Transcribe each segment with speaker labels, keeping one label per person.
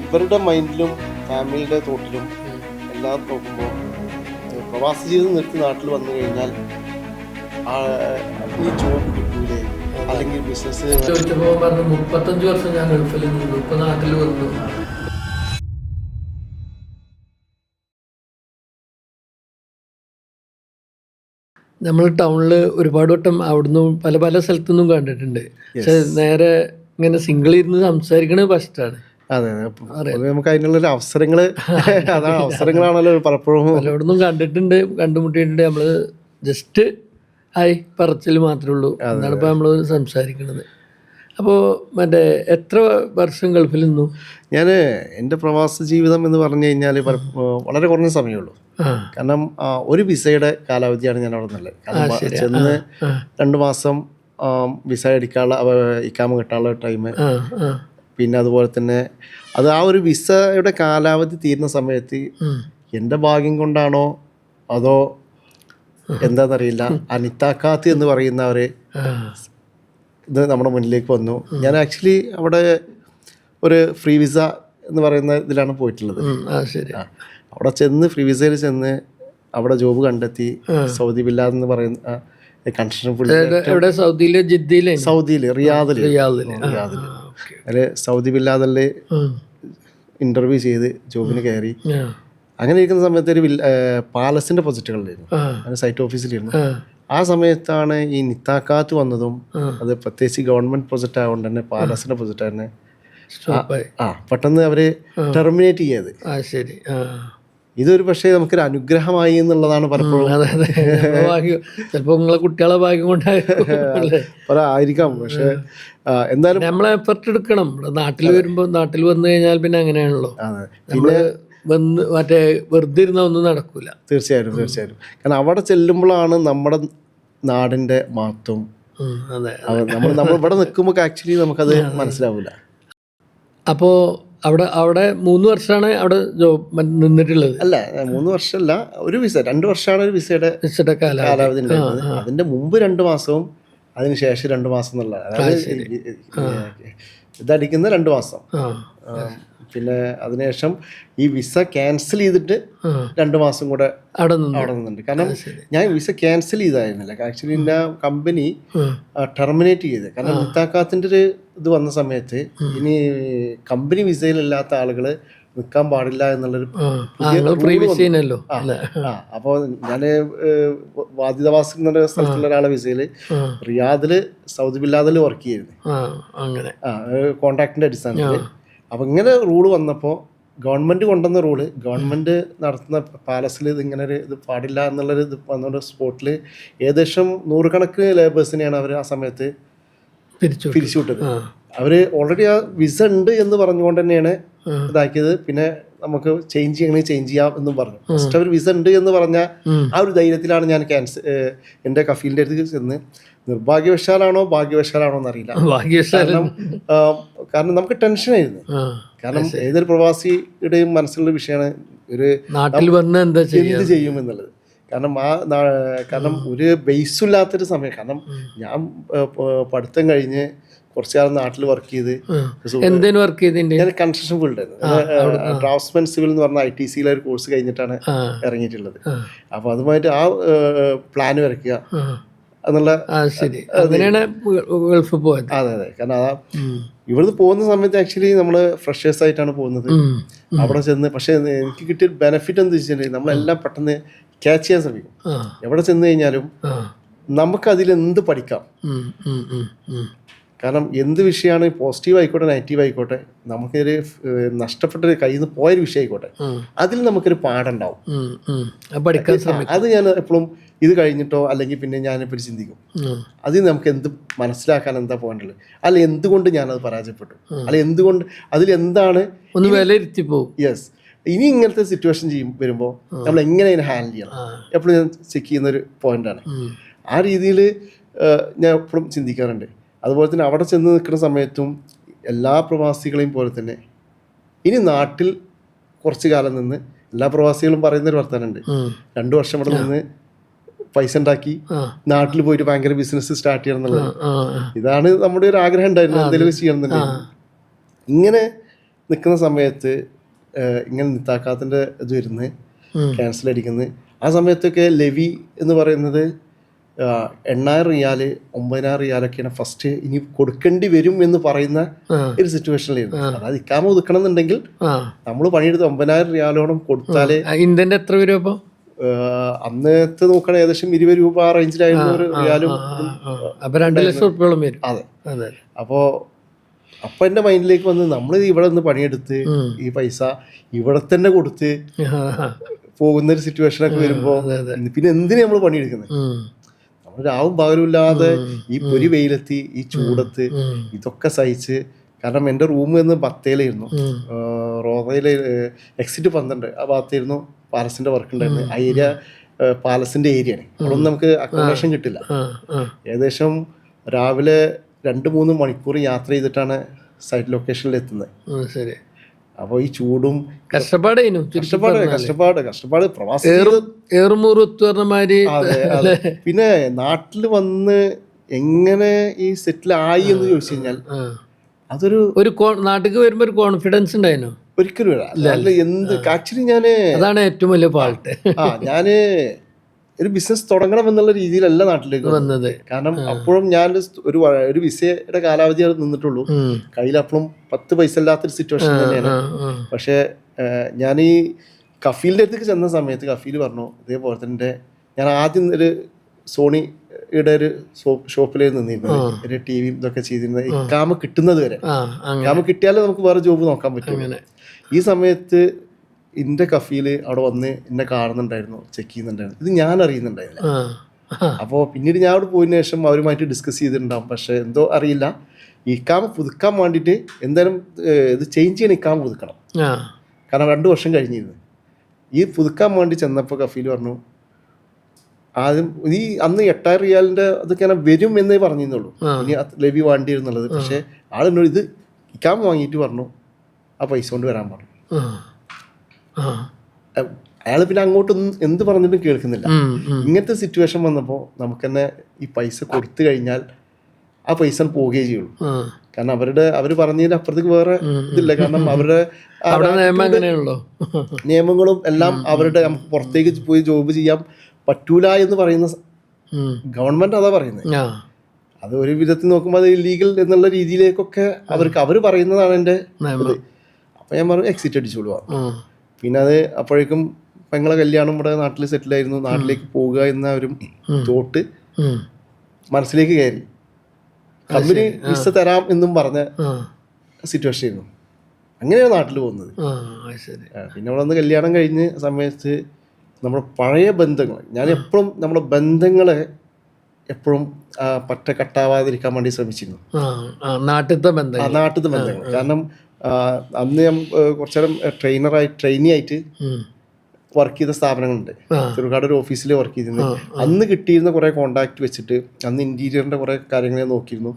Speaker 1: ഇവരുടെ മൈൻഡിലും ഫാമിലിയുടെ തോട്ടിലും എല്ലാം നോക്കുമ്പോൾ പ്രവാസ ജീവിതം നിർത്തി നാട്ടിൽ വന്നു കഴിഞ്ഞാൽ ഈ ജോബ് കിട്ടൂലേ, അല്ലെങ്കിൽ ബിസിനസ്
Speaker 2: ചോദിച്ചപ്പോൾ പറഞ്ഞു 35 വർഷം ഞാൻ ഗൾഫിൽ നിന്നു, ഇപ്പൊ നാട്ടിൽ വന്നു. നമ്മൾ ടൗണിൽ ഒരുപാട് വട്ടം അവിടുന്ന് പല പല സ്ഥലത്തുനിന്നും കണ്ടിട്ടുണ്ട്. പക്ഷെ നേരെ ഇങ്ങനെ സിംഗിൾ ഇരുന്ന് സംസാരിക്കണത് ഫസ്റ്റാണ്.
Speaker 1: അതെ അതെ, നമുക്ക് അതിനുള്ളൊരു അവസരങ്ങൾ അതാണ് അവസരങ്ങളാണല്ലോ പലപ്പോഴും
Speaker 2: പലയിടത്തും കണ്ടിട്ടുണ്ട്, കണ്ടുമുട്ടിയിട്ടുണ്ട്. നമ്മൾ ജസ്റ്റ് ആയി പറച്ചിൽ മാത്രമേ ഉള്ളൂ. എന്നാണ് ഇപ്പോൾ നമ്മൾ സംസാരിക്കുന്നത്. അപ്പോൾ മറ്റേ എത്ര വർഷം ഗൾഫിൽ നിന്നു?
Speaker 1: ഞാൻ എൻ്റെ പ്രവാസ ജീവിതം എന്ന് പറഞ്ഞു കഴിഞ്ഞാൽ വളരെ കുറഞ്ഞ സമയമുള്ളൂ. കാരണം ഒരു വിസയുടെ കാലാവധിയാണ് ഞാൻ അവിടെ നിന്നുള്ളത്. കാരണം ചെന്ന് 2 മാസം വിസ എടുക്കാനുള്ള ഇക്കാമ കിട്ടാനുള്ള ടൈം, പിന്നെ അതുപോലെ തന്നെ അത് ആ ഒരു വിസയുടെ കാലാവധി തീരുന്ന സമയത്ത് എൻ്റെ ഭാഗ്യം കൊണ്ടാണോ അതോ എന്താണെന്നറിയില്ല, അനിതാക്കാത്ത് എന്ന് പറയുന്നവർ ഇത് നമ്മുടെ മുന്നിലേക്ക് വന്നു. ഞാൻ ആക്ച്വലി അവിടെ ഒരു ഫ്രീ വിസ എന്ന് പറയുന്ന ഇതിലാണ് പോയിട്ടുള്ളത്. അവിടെ ചെന്ന് ഫ്രീ വിസയിൽ ചെന്ന് അവിടെ ജോബ് കണ്ടെത്തി. സൗദി ബില്ലാദ് എന്ന് പറയുന്ന കൺസ്ട്രക്ഷൻ ഫീൽഡ്, സൗദിയിൽ റിയാദിൽ അതിൽ സൗദി ബില്ലാദിൽ ഇന്റർവ്യൂ ചെയ്ത് ജോബിന് കയറി. അങ്ങനെ ഇരിക്കുന്ന സമയത്ത് ഒരു പാലസിന്റെ പ്രൊജക്റ്റുകളിലായിരുന്നു, സൈറ്റ് ഓഫീസിലിരുന്നു. ആ സമയത്താണ് ഈ നിത്താക്കാത്ത് വന്നതും. അത് പ്രത്യേകിച്ച് ഗവൺമെന്റ് പ്രൊജക്റ്റ് ആയതുകൊണ്ട് തന്നെ പാലസിന്റെ പ്രൊജക്റ്റ് തന്നെ പെട്ടെന്ന് അവര് ടെർമിനേറ്റ് ചെയ്യത്. ഇതൊരു പക്ഷേ നമുക്കൊരു അനുഗ്രഹമായി എന്നുള്ളതാണ് പലപ്പോഴും.
Speaker 2: ചിലപ്പോൾ നിങ്ങളെ കുട്ടികളെ ഭാഗ്യം
Speaker 1: കൊണ്ടായിരിക്കാം. പക്ഷെ എന്തായാലും
Speaker 2: നമ്മളെ എഫർട്ട് എടുക്കണം. നാട്ടിൽ വരുമ്പോൾ നാട്ടിൽ വന്നു കഴിഞ്ഞാൽ പിന്നെ അങ്ങനെയാണല്ലോ, നമ്മള് വന്ന് മറ്റേ വെറുതെ ഇരുന്ന ഒന്നും നടക്കൂല.
Speaker 1: തീർച്ചയായിട്ടും തീർച്ചയായിട്ടും. കാരണം അവിടെ ചെല്ലുമ്പോഴാണ് നമ്മുടെ നാടിന്റെ മഹത്വം. നമ്മൾ ഇവിടെ നിൽക്കുമ്പോൾ ആക്ച്വലി നമുക്കത് മനസ്സിലാവില്ല.
Speaker 2: അപ്പോൾ അവിടെ 3 വർഷമാണ് അവിടെ ജോബ് നിന്നിട്ടുള്ളത്?
Speaker 1: അല്ല, 3 വർഷമല്ല, ഒരു വിസ 2 വർഷമാണ് ഒരു വിസയുടെ കാലാവധി ഉണ്ടായിരുന്നത്. അതിന്റെ മുമ്പ് 2 മാസവും അതിനുശേഷം 2 മാസം എന്നുള്ള, അതായത് ഇതടിക്കുന്ന 2 മാസം. പിന്നെ അതിനുശേഷം ഈ വിസ ക്യാൻസൽ ചെയ്തിട്ട് 2 മാസം കൂടെ അവിടെ നിന്നുണ്ട്. കാരണം ഞാൻ വിസ ക്യാൻസൽ ചെയ്തായിരുന്നില്ല, ആക്ച്വലി എൻ്റെ കമ്പനി ടെർമിനേറ്റ് ചെയ്ത്. കാരണം നിത്താക്കാത്തിൻ്റെ ഒരു ഇത് വന്ന സമയത്ത് ഇനി കമ്പനി വിസയിലില്ലാത്ത ആളുകൾ നിൽക്കാൻ പാടില്ല എന്നുള്ളൊരു അപ്പോൾ ഞാൻ വാദിതവാസ് എന്നൊരു സ്ഥലത്തുള്ള ഒരാളെ വിസയിൽ റിയാദില് സൗദി ബില്ലാദിൽ വർക്ക് ചെയ്യുന്നു, കോൺട്രാക്ടിന്റെ അടിസ്ഥാനത്തിൽ. അപ്പം ഇങ്ങനെ റൂള് വന്നപ്പോൾ ഗവൺമെൻറ് കൊണ്ടുവന്ന റൂള്, ഗവൺമെൻറ് നടത്തുന്ന പാലസിൽ ഇതിങ്ങനെ ഒരു ഇത് പാടില്ല എന്നുള്ളൊരു ഇത് വന്നോണ്ട് സ്പോട്ടിൽ ഏകദേശം 100 കണക്കിന് ലേബേഴ്സിനെയാണ് അവർ ആ സമയത്ത് പിരിച്ചുവിട്ടത്. അവർ ഓൾറെഡി ആ വിസ ഉണ്ട് എന്ന് പറഞ്ഞുകൊണ്ട് തന്നെയാണ് ഇതാക്കിയത്. പിന്നെ നമുക്ക് ചേഞ്ച് ചെയ്യണമെങ്കിൽ ചേഞ്ച് ചെയ്യാം എന്നും പറഞ്ഞു. ഫസ്റ്റ് അവർ വിസ ഉണ്ട് എന്ന് പറഞ്ഞ ആ ഒരു ധൈര്യത്തിലാണ് ഞാൻ എൻ്റെ കഫീലിൻ്റെ അടുത്ത് ചെന്ന്. നിർഭാഗ്യവശാലാണോ ഭാഗ്യവശാലാണോ എന്നറിയില്ല, കാരണം നമുക്ക് ടെൻഷനായിരുന്നു. കാരണം ഏതൊരു പ്രവാസിയുടെയും മനസ്സിലുള്ള വിഷയമാണ് ഒരു
Speaker 2: നാട്ടിൽ വന്ന് എന്ത്
Speaker 1: ചെയ്യും എന്നുള്ളത്. കാരണം ഒരു ബേസും ഇല്ലാത്തൊരു സമയം. കാരണം ഞാൻ പഠിത്തം കഴിഞ്ഞ് കുറച്ചു കാലം നാട്ടിൽ വർക്ക് ചെയ്ത്, ഞാൻ കൺസ്ട്രക്ഷൻ ഫീൽഡായിരുന്നു. ഡ്രാഫ്റ്റ്സ്മാൻ സിവിൽ എന്ന് പറഞ്ഞ ITCയിലെ ഒരു കോഴ്സ് കഴിഞ്ഞിട്ടാണ് ഇറങ്ങിയിട്ടുള്ളത്. അപ്പോൾ അതുമായിട്ട് ആ പ്ലാൻ വരയ്ക്കുക എന്നുള്ള. അതെ അതെ, കാരണം ഇവിടുന്ന് പോകുന്ന സമയത്ത് ആക്ച്വലി നമ്മൾ ഫ്രഷേഴ്സ് ആയിട്ടാണ് പോകുന്നത്. അവിടെ ചെന്ന് പക്ഷെ എനിക്ക് കിട്ടിയ ബെനിഫിറ്റ് എന്താ വെച്ചിട്ടുണ്ടെങ്കിൽ നമ്മളെല്ലാം പെട്ടെന്ന് ക്യാച്ച് ചെയ്യാൻ ശ്രമിക്കും. എവിടെ ചെന്ന് കഴിഞ്ഞാലും നമുക്കതിൽ എന്ത് പഠിക്കാം. കാരണം എന്ത് വിഷയമാണ്, പോസിറ്റീവ് ആയിക്കോട്ടെ നെഗറ്റീവ് ആയിക്കോട്ടെ, നമുക്കൊരു നഷ്ടപ്പെട്ട കയ്യിൽ നിന്ന് പോയൊരു വിഷയം ആയിക്കോട്ടെ, അതിൽ നമുക്കൊരു പാടുണ്ടാവും. അത് ഞാൻ എപ്പോഴും ഇത് കഴിഞ്ഞിട്ടോ അല്ലെങ്കിൽ പിന്നെ ഞാനിപ്പോൾ ചിന്തിക്കും, അതിൽ നമുക്ക് എന്ത് മനസ്സിലാക്കാൻ എന്താ പോകേണ്ടത്, അല്ല എന്തുകൊണ്ട് ഞാനത് പരാജയപ്പെട്ടു, അല്ല എന്തുകൊണ്ട് അതിലെന്താണ്
Speaker 2: ഒന്ന് വിലയിരുത്തി പോകും.
Speaker 1: യെസ്, ഇനി ഇങ്ങനത്തെ സിറ്റുവേഷൻ വരുമ്പോൾ നമ്മൾ എങ്ങനെ അതിനെ ഹാൻഡിൽ ചെയ്യണം എപ്പോഴും ഞാൻ ചെക്ക് ചെയ്യുന്നൊരു പോയിന്റാണ്. ആ രീതിയിൽ ഞാൻ എപ്പോഴും ചിന്തിക്കാറുണ്ട്. അതുപോലെ തന്നെ അവിടെ ചെന്ന് നിൽക്കുന്ന സമയത്തും എല്ലാ പ്രവാസികളെയും പോലെ തന്നെ ഇനി നാട്ടിൽ കുറച്ച് കാലം നിന്ന് എല്ലാ പ്രവാസികളും പറയുന്നൊരു വർത്തമാനമുണ്ട്, 2 വർഷം ഇവിടെ നിന്ന് പൈസ ഉണ്ടാക്കി നാട്ടിൽ പോയിട്ട് ഭയങ്കര ബിസിനസ് സ്റ്റാർട്ട് ചെയ്യണം എന്നുള്ളത്. ഇതാണ് നമ്മുടെ ഒരു ആഗ്രഹം ഉണ്ടായിരുന്നു, എന്തെങ്കിലും ചെയ്യണം എന്നുണ്ടെങ്കിൽ. ഇങ്ങനെ നിൽക്കുന്ന സമയത്ത് ഇങ്ങനെ നിത്താക്കാത്തിൻ്റെ ഇത് വരുന്നത്, ക്യാൻസൽ അടിക്കുന്നത്. ആ സമയത്തൊക്കെ ലെവി എന്ന് പറയുന്നത് 8,000 റിയാല് 9,000 റിയാലൊക്കെയാണ് ഫസ്റ്റ് ഇനി കൊടുക്കേണ്ടി വരും എന്ന് പറയുന്ന ഒരു സിറ്റുവേഷനിലായിരുന്നു. അതായത് ഇക്കാമ ഒതുക്കണം എന്നുണ്ടെങ്കിൽ നമ്മൾ പണിയെടുത്ത് 9,000 റിയാലോളം കൊടുത്താലേ.
Speaker 2: ഇന്ത്യൻ്റെ എത്ര വരും അപ്പോൾ?
Speaker 1: അന്നത്തെ നോക്കണ ഏകദേശം 20 രൂപ ആ റേഞ്ചിലായിരുന്നു ഒരു റിയാലും.
Speaker 2: അപ്പൊ 2 ലക്ഷം റുപ്യോളം വരും.
Speaker 1: അതെ. അപ്പൊ എന്റെ മൈൻഡിലേക്ക് വന്ന് നമ്മൾ ഇവിടെ നിന്ന് പണിയെടുത്ത് ഈ പൈസ ഇവിടെ തന്നെ കൊടുത്ത് പോകുന്ന ഒരു സിറ്റുവേഷനൊക്കെ വരുമ്പോ പിന്നെ എന്തിനാ നമ്മൾ പണിയെടുക്കുന്നത്? നമ്മൾ രാവും പകലും ഇല്ലാതെ ഈ പൊരി വെയിലെത്തി ഈ ചൂടത്ത് ഇതൊക്കെ സഹിച്ച്. കാരണം എൻ്റെ റൂം എന്ന് ബത്തേലായിരുന്നു, റോറയിലെ എക്സിറ്റ് 12 ആ ഭാഗത്തായിരുന്നു പാലസിന്റെ വർക്ക് ഉണ്ടായിരുന്നു. ആ ഏരിയ പാലസിന്റെ ഏരിയയാണ്, അവിടെ ഒന്നും നമുക്ക് അക്കോമഡേഷൻ കിട്ടില്ല. ഏകദേശം രാവിലെ 2-3 മണിക്കൂർ യാത്ര ചെയ്തിട്ടാണ് സൈറ്റ് ലൊക്കേഷനിൽ എത്തുന്നത്.
Speaker 2: ശരി.
Speaker 1: അപ്പോൾ ഈ ചൂടും
Speaker 2: കഷ്ടപ്പാട്
Speaker 1: പ്രവാസി. പിന്നെ നാട്ടിൽ വന്ന് എങ്ങനെ ഈ സെറ്റിൽ ആയി എന്ന് ചോദിച്ചു കഴിഞ്ഞാൽ അതൊരു
Speaker 2: നാട്ടിൽ വരുമ്പോ ഒരു കോൺഫിഡൻസ് ഉണ്ടായിരുന്നു.
Speaker 1: ഒരിക്കലും എന്ത് ആക്ച്വലി
Speaker 2: അതാണ് ഏറ്റവും വലിയ ഫാൾട്ട്.
Speaker 1: ഞാന് ഒരു ബിസിനസ് തുടങ്ങണം എന്നുള്ള രീതിയിലല്ല നാട്ടിലേക്ക് വന്നത്. കാരണം അപ്പോഴും ഞാൻ ഒരു വിസയുടെ കാലാവധി നിന്നിട്ടുള്ളൂ. കയ്യിൽ അപ്പോഴും 10 പൈസ ഇല്ലാത്തൊരു സിറ്റുവേഷൻ തന്നെയാണ്. പക്ഷെ ഞാൻ ഈ കഫീലിന്റെ അടുത്തേക്ക് ചെന്ന സമയത്ത് കഫീൽ പറഞ്ഞു ഇതേപോലെ തന്നെ. ഞാൻ ആദ്യം ഒരു സോണിയുടെ ഒരു ഷോപ്പിലായിരുന്നു നിന്നിരുന്നത്, ഒരു ടിവിയും ഇതൊക്കെ ചെയ്തിരുന്നത്. ഇക്കാമ കിട്ടുന്നത് വരെ, ഇക്കാമ കിട്ടിയാലേ നമുക്ക് വേറെ ജോബ് നോക്കാൻ പറ്റും. ഈ സമയത്ത് എൻ്റെ കഫീല് അവിടെ വന്ന് എന്നെ കാണുന്നുണ്ടായിരുന്നു, ചെക്ക് ചെയ്യുന്നുണ്ടായിരുന്നു. ഇത് ഞാൻ അറിയുന്നുണ്ടായില്ല. അപ്പോൾ പിന്നീട് ഞാൻ അവിടെ പോയതിനു ശേഷം അവരുമായിട്ട് ഡിസ്കസ് ചെയ്തിട്ടുണ്ടാവും. പക്ഷെ എന്തോ അറിയില്ല, ഇക്കാമ പുതുക്കാൻ വേണ്ടിയിട്ട് എന്തായാലും ഇത് ചേഞ്ച് ചെയ്യണം, ഇക്കാമ പുതുക്കണം. കാരണം 2 വർഷം കഴിഞ്ഞിരുന്നു. ഈ പുതുക്കാൻ വേണ്ടി ചെന്നപ്പോൾ കഫീൽ പറഞ്ഞു ആദ്യം ഈ അന്ന് 8,000 റിയാലിന്റെ അതൊക്കെ വരും എന്നേ പറഞ്ഞിരുന്നുള്ളൂ, ഇനി ലവി വേണ്ടിയിരുന്നുള്ളത്. പക്ഷെ ആളെന്നോട് ഇത് ഇക്കാമ വാങ്ങിയിട്ട് പറഞ്ഞു ആ പൈസ കൊണ്ട് വരാൻ പറഞ്ഞു. അയാൾ പിന്നെ അങ്ങോട്ടൊന്നും എന്ത് പറഞ്ഞിട്ടും കേൾക്കുന്നില്ല. ഇങ്ങനത്തെ സിറ്റുവേഷൻ വന്നപ്പോൾ നമുക്ക് തന്നെ ഈ പൈസ കൊടുത്തു കഴിഞ്ഞാൽ ആ പൈസ പോവുകയേ ചെയ്യുള്ളൂ. കാരണം അവർ പറഞ്ഞതിന് അപ്പുറത്തേക്ക് വേറെ ഇതില്ല. കാരണം അവരുടെ നിയമങ്ങളും എല്ലാം അവരുടെ നമുക്ക് പുറത്തേക്ക് പോയി ജോബ് ചെയ്യാൻ പറ്റൂല എന്ന് പറയുന്ന ഗവൺമെന്റ് അതാ പറയുന്നത്. അത് ഒരു വിധത്തിൽ നോക്കുമ്പോൾ അത് ഇല്ലീഗൽ എന്നുള്ള രീതിയിലേക്കൊക്കെ അവർ പറയുന്നതാണ് എൻ്റെ ഇത്. അപ്പം ഞാൻ പറഞ്ഞു എക്സിറ്റ് അടിച്ചോളൂ. പിന്നെ അത് അപ്പോഴേക്കും പെങ്ങളെ കല്യാണം ഇവിടെ നാട്ടിൽ സെറ്റിലായിരുന്നു. നാട്ടിലേക്ക് പോകുക എന്ന ഒരു തോട്ട് മനസ്സിലേക്ക് കയറി. കമ്പനി വിസ തരാം എന്നും പറഞ്ഞ സിറ്റുവേഷൻ ആയിരുന്നു. അങ്ങനെയാണ് നാട്ടിൽ പോകുന്നത്. പിന്നെ അവിടെ നിന്ന് കല്യാണം കഴിഞ്ഞ് സമയത്ത് നമ്മുടെ പഴയ ബന്ധങ്ങൾ, ഞാൻ എപ്പോഴും നമ്മുടെ ബന്ധങ്ങളെ എപ്പോഴും പറ്റ കട്ടാവാതിരിക്കാൻ വേണ്ടി ശ്രമിച്ചിരുന്നു. നാട്ടിലത്തെ ബന്ധങ്ങൾ. കാരണം അന്ന് ഞാൻ കുറച്ചു നേരം ട്രെയിനി ആയിട്ട് വർക്ക് ചെയ്ത സ്ഥാപനങ്ങളുണ്ട്. ചെറുകാട് ഒരു ഓഫീസിൽ വർക്ക് ചെയ്തിരുന്നത്. അന്ന് കിട്ടിയിരുന്ന കുറെ കോണ്ടാക്ട് വെച്ചിട്ട് അന്ന് ഇന്റീരിയറിന്റെ കുറെ കാര്യങ്ങൾ ഞാൻ നോക്കിയിരുന്നു.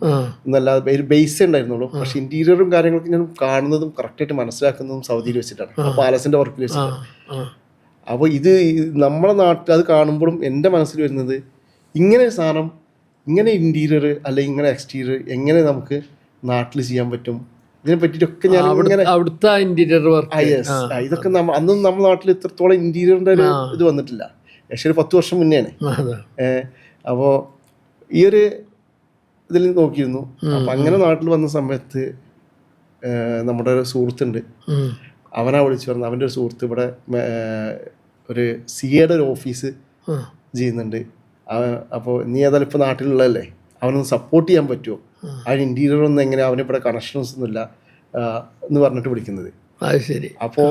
Speaker 1: എന്നല്ലാതെ ബേസ് ഉണ്ടായിരുന്നുള്ളൂ. പക്ഷെ ഇന്റീരിയറും കാര്യങ്ങളൊക്കെ ഞാൻ കാണുന്നതും കറക്റ്റായിട്ട് മനസ്സിലാക്കുന്നതും സൗദിയിൽ വെച്ചിട്ടാണ്, പാലസിന്റെ വർക്കിൽ വെച്ചിട്ടാണ്. അപ്പോൾ ഇത് നമ്മുടെ നാട്ടിൽ അത് കാണുമ്പോഴും എൻ്റെ മനസ്സിൽ വരുന്നത് ഇങ്ങനെ ഒരു സാധനം, ഇങ്ങനെ ഇന്റീരിയർ അല്ലെങ്കിൽ ഇങ്ങനെ എക്സ്റ്റീരിയർ എങ്ങനെ നമുക്ക് നാട്ടിൽ ചെയ്യാൻ പറ്റും, ഇതിനെ പറ്റിയിട്ടൊക്കെ ഞാൻ
Speaker 2: അവിടുത്തെ ഇന്റീരിയർ വർക്ക്
Speaker 1: ഇതൊക്കെ അന്നും നമ്മുടെ നാട്ടിൽ ഇത്രത്തോളം ഇന്റീരിയറിന്റെ ഒരു ഇത് വന്നിട്ടില്ല. പക്ഷെ ഒരു 10 വർഷം മുന്നെയാണ്. അപ്പോൾ ഈ ഒരു ഇതിൽ നോക്കിയിരുന്നു. അപ്പം അങ്ങനെ നാട്ടിൽ വന്ന സമയത്ത് നമ്മുടെ ഒരു സുഹൃത്തുണ്ട്, അവനാ വിളിച്ചു പറഞ്ഞു അവൻ്റെ ഒരു സുഹൃത്ത് ഇവിടെ ഒരു സിയുടെ ഒരു ഓഫീസ് ചെയ്യുന്നുണ്ട്. അപ്പോൾ നീ ഏതായാലും ഇപ്പോൾ നാട്ടിലുള്ളതല്ലേ, അവനൊന്ന് സപ്പോർട്ട് ചെയ്യാൻ പറ്റുമോ, അതിന് ഇൻറ്റീരിയർ ഒന്നും എങ്ങനെ അവനിവിടെ കണക്ഷൻസ് ഒന്നും ഇല്ല എന്ന് പറഞ്ഞിട്ട് വിളിക്കുന്നത്. അപ്പോൾ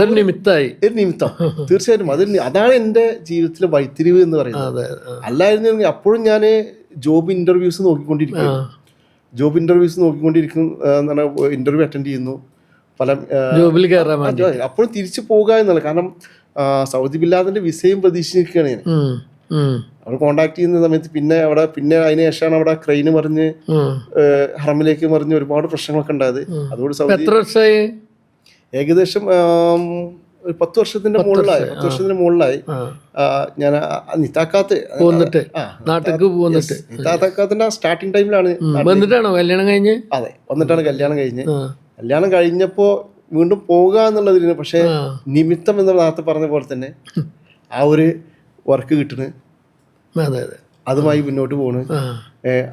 Speaker 1: ഒരു നിമിത്തം തീർച്ചയായിട്ടും അതാണ് എൻ്റെ ജീവിതത്തിലെ വഴിത്തിരിവ് എന്ന് പറയുന്നത്. അല്ലായിരുന്നെങ്കിൽ അപ്പോഴും ഞാൻ ജോബ് ഇൻ്റർവ്യൂസ് നോക്കിക്കൊണ്ടിരിക്കും എന്താണ്, ഇൻ്റർവ്യൂ അറ്റൻഡ് ചെയ്യുന്നു, പല ജോബിൽ കയറാൻ അപ്പോഴും തിരിച്ചു പോകുക എന്നുള്ള. കാരണം സൗദി ബില്ലാദിന്റെ വിസയും പ്രതീക്ഷിച്ചിരിക്കുകയാണ് ഞാൻ. അവർ കോണ്ടാക്ട് ചെയ്യുന്ന സമയത്ത് പിന്നെ അതിന് ശേഷമാണ് അവിടെ ക്രെയിന് മറിഞ്ഞ് ഹറമിലേക്ക് മറിഞ്ഞ് ഒരുപാട് പ്രശ്നങ്ങളൊക്കെ ഉണ്ടായത്. അതുകൊണ്ട് സൗദി ഏകദേശം ഒരു 10 വർഷത്തിന്റെ മുകളിലായി ഞാൻ നിത്താക്കാത്തിന്റെ സ്റ്റാർട്ടിങ് ടൈമിലാണ്.
Speaker 2: വന്നിട്ടാണ് കല്യാണം കഴിഞ്ഞ്.
Speaker 1: അതെ, വന്നിട്ടാണ് കല്യാണം കഴിഞ്ഞ്. കല്യാണം കഴിഞ്ഞപ്പോൾ വീണ്ടും പോകുക എന്നുള്ളതിന് പക്ഷേ
Speaker 2: ആ.
Speaker 1: നിമിത്തം എന്ന് നേരത്തെ പറഞ്ഞ പോലെ തന്നെ ആ ഒരു വർക്ക് കിട്ടണ്,
Speaker 2: അതെ അതെ.
Speaker 1: അതുമായി മുന്നോട്ട് പോണ്.
Speaker 2: ആ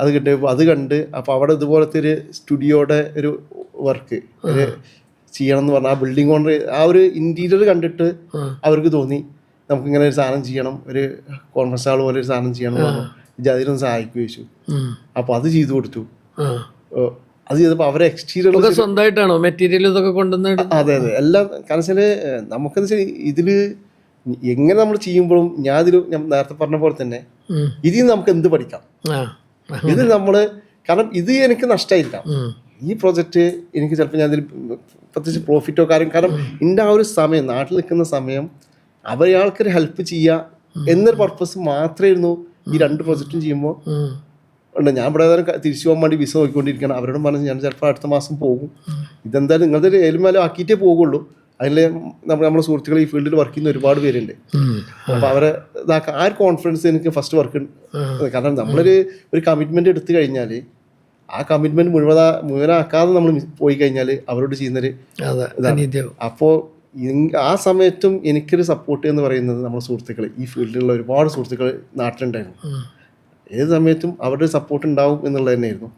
Speaker 1: അത് കിട്ടിയപ്പോൾ അത് കണ്ട് അപ്പോൾ അവിടെ ഇതുപോലത്തെ ഒരു സ്റ്റുഡിയോയുടെ ഒരു വർക്ക് ഒരു ചെയ്യണം എന്ന് പറഞ്ഞാൽ ആ ബിൽഡിംഗ് കൊണ്ട് ആ ഒരു ഇൻറ്റീരിയർ കണ്ടിട്ട് അവർക്ക് തോന്നി നമുക്കിങ്ങനെ ഒരു സാധനം ചെയ്യണം, ഒരു കോൺഫറൻസ് ഹാൾ പോലെ ഒരു സാധനം ചെയ്യണം എന്ന് പറഞ്ഞു. ഇത് അതിനൊന്ന് സഹായിക്കുക ചോദിച്ചു. അപ്പോൾ അത് ചെയ്തു കൊടുത്തു. അത് ചെയ്തപ്പോൾ അവരെ എക്സ്റ്റീരിയർ
Speaker 2: സ്വന്തമായിട്ടാണോ മെറ്റീരിയൽ ഇതൊക്കെ കൊണ്ടുവന്ന്?
Speaker 1: അതെ അതെ എല്ലാം. കാരണം വെച്ചാൽ നമുക്കെന്ന് വെച്ചാൽ ഇതിൽ എങ്ങനെ നമ്മൾ ചെയ്യുമ്പോഴും ഞാൻ നേരത്തെ പറഞ്ഞ പോലെ തന്നെ ഇതിൽ നമുക്ക് എന്ത് പഠിക്കാം. ഇത് നമ്മൾ കാരണം ഇത് എനിക്ക് നഷ്ടമായില്ല. ഈ പ്രോജക്റ്റ് എനിക്ക് ചിലപ്പോൾ ഞാൻ ഇതിൽ പ്രത്യേകിച്ച് പ്രോഫിറ്റോ കാര്യം കാരണം എൻ്റെ ആ ഒരു സമയം നാട്ടിൽ നിൽക്കുന്ന സമയം അവരയാൾക്കൊരു ഹെൽപ്പ് ചെയ്യുക എന്നൊരു പർപ്പസ് മാത്രമായിരുന്നു ഈ 2 പ്രോജക്റ്റും ചെയ്യുമ്പോൾ ഉണ്ട്. ഞാൻ ഇവിടെ തിരിച്ചു പോകാൻ വേണ്ടി വിസ നോക്കിക്കൊണ്ടിരിക്കണം. അവരോടും പറഞ്ഞ് ഞാൻ ചിലപ്പോൾ അടുത്ത മാസം പോകും. ഇതെന്തായാലും നിങ്ങളുടെ ഒരു ഏലുമാലും ആക്കിയിട്ടേ പോകുള്ളൂ. അതിൽ നമ്മുടെ സുഹൃത്തുക്കൾ ഈ ഫീൽഡിൽ വർക്ക് ചെയ്യുന്ന ഒരുപാട് പേരുണ്ട്. അപ്പോൾ അവരെ ഇതാക്കാൻ ആ ഒരു കോൺഫിഡൻസ് എനിക്ക് ഫസ്റ്റ് വർക്ക്. കാരണം നമ്മളൊരു കമ്മിറ്റ്മെൻറ്റ് എടുത്തു കഴിഞ്ഞാൽ ആ കമ്മിറ്റ്മെൻറ്റ് മുഴുവനാക്കാതെ നമ്മൾ പോയി കഴിഞ്ഞാൽ അവരോട് ചെയ്യുന്നൊരു ഇതാണ്. അപ്പോൾ ആ സമയത്തും എനിക്കൊരു സപ്പോർട്ട് എന്ന് പറയുന്നത് നമ്മുടെ സുഹൃത്തുക്കൾ, ഈ ഫീൽഡിലുള്ള ഒരുപാട് സുഹൃത്തുക്കൾ നാട്ടിലുണ്ടായിരുന്നു. ഏത് സമയത്തും അവരുടെ സപ്പോർട്ട് ഉണ്ടാവും എന്നുള്ളത് തന്നെയായിരുന്നു.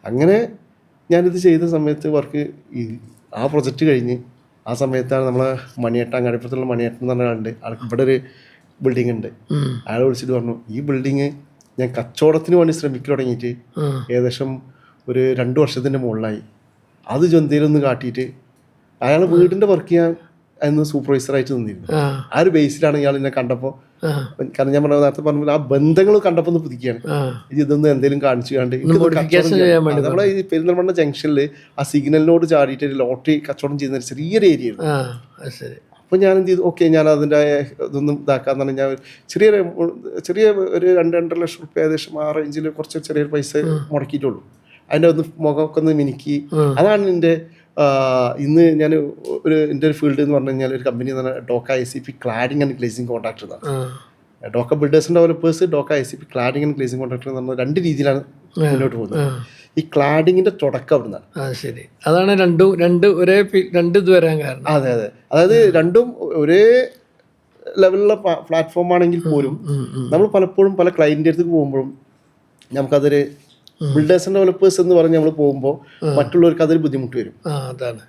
Speaker 1: അങ്ങനെ ഞാനിത് ചെയ്ത സമയത്ത് വർക്ക് ആ പ്രൊജക്റ്റ് കഴിഞ്ഞ് ആ സമയത്താണ് നമ്മളെ മണിയേട്ടൻ, അങ്ങാടിപ്പുറത്തുള്ള മണിയേട്ടൻ എന്ന് പറഞ്ഞ ആളുണ്ട്. ആൾക്ക് ഇവിടെ ഒരു ബിൽഡിംഗ് ഉണ്ട്. അയാളെ വിളിച്ചിട്ട് പറഞ്ഞു ഈ ബിൽഡിങ് ഞാൻ കച്ചവടത്തിന് വേണ്ടി ശ്രമിക്കാൻ തുടങ്ങിയിട്ട് ഏകദേശം ഒരു 2 വർഷത്തിൻ്റെ മുകളിലായി. അത് ജന്തയിലൊന്ന് കാട്ടിയിട്ട് അയാൾ വീടിൻ്റെ വർക്ക് ചെയ്യാൻ അന്ന് സൂപ്പർവൈസറായിട്ട് നിന്നിരുന്നു. ആ ഒരു ബേസിലാണ് ഇയാൾ എന്നെ കണ്ടപ്പോൾ. കാരണം ഞാൻ നേരത്തെ പറഞ്ഞ ആ ബന്ധങ്ങൾ കണ്ടപ്പോൾ ഒന്ന് പുതുക്കിയാണ്. ഇതൊന്നും എന്തെങ്കിലും കാണിച്ചു കണ്ട് നമ്മളെ ഈ പെരിന്തൽമണ്ണ ജംഗ്ഷനിൽ ആ സിഗ്നലിനോട് ചാടിയിട്ട് ഒരു ലോട്ടറി കച്ചവടം ചെയ്യുന്ന ഒരു ചെറിയൊരു ഏരിയ ആണ്. അപ്പോൾ ഞാൻ എന്ത് ചെയ്തു, ഓക്കെ ഞാൻ അതിൻ്റെ ഇതൊന്നും ഇതാക്കാന്ന് പറഞ്ഞാൽ ഞാൻ ചെറിയ ഒരു 2-2.5 ലക്ഷം റുപ്യ ഏകദേശം ആ റേഞ്ചിൽ കുറച്ച് ചെറിയൊരു പൈസ മുടക്കിയിട്ടുള്ളൂ. അതിൻ്റെ ഒന്ന് മുഖമൊക്കെ ഒന്ന് മിനുക്കി. അതാണ് എൻ്റെ ഇന്ന് ഞാൻ എൻ്റെ ഒരു ഫീൽഡ് എന്ന് പറഞ്ഞു കഴിഞ്ഞാൽ ഒരു കമ്പനി എന്ന് പറഞ്ഞാൽ ഡോക്ക ICP cladding and glazing contractor എന്നാണ്. ഡോക്ക ബിൽഡേഴ്സ് ആൻഡ് ഡെവലപ്പേഴ്സ്, ഡോക്ക ICP cladding and glazing contractor എന്ന് പറഞ്ഞാൽ 2 രീതിയിലാണ് മുന്നോട്ട് പോകുന്നത്. ഈ ക്ലാഡിങ്ങിന്റെ തുടക്കം അവിടുന്നാണ്.
Speaker 2: ശരി, അതാണ് രണ്ട് ഇത് വരാൻ കാരണം.
Speaker 1: അതെ അതെ, അതായത് രണ്ടും ഒരേ ലെവലിലുള്ള പ്ലാറ്റ്ഫോം ആണെങ്കിൽ പോലും നമ്മൾ പലപ്പോഴും പല ക്ലയൻറ്റിൻ്റെ അടുത്ത് പോകുമ്പോഴും നമുക്കതൊരു ബിൽഡേഴ്സ് ആൻഡ് ഡെവലപ്പേഴ്സ് എന്ന് പറഞ്ഞ് നമ്മൾ പോകുമ്പോൾ മറ്റുള്ളവർക്ക് അതൊരു ബുദ്ധിമുട്ട് വരും.
Speaker 2: അതാണ്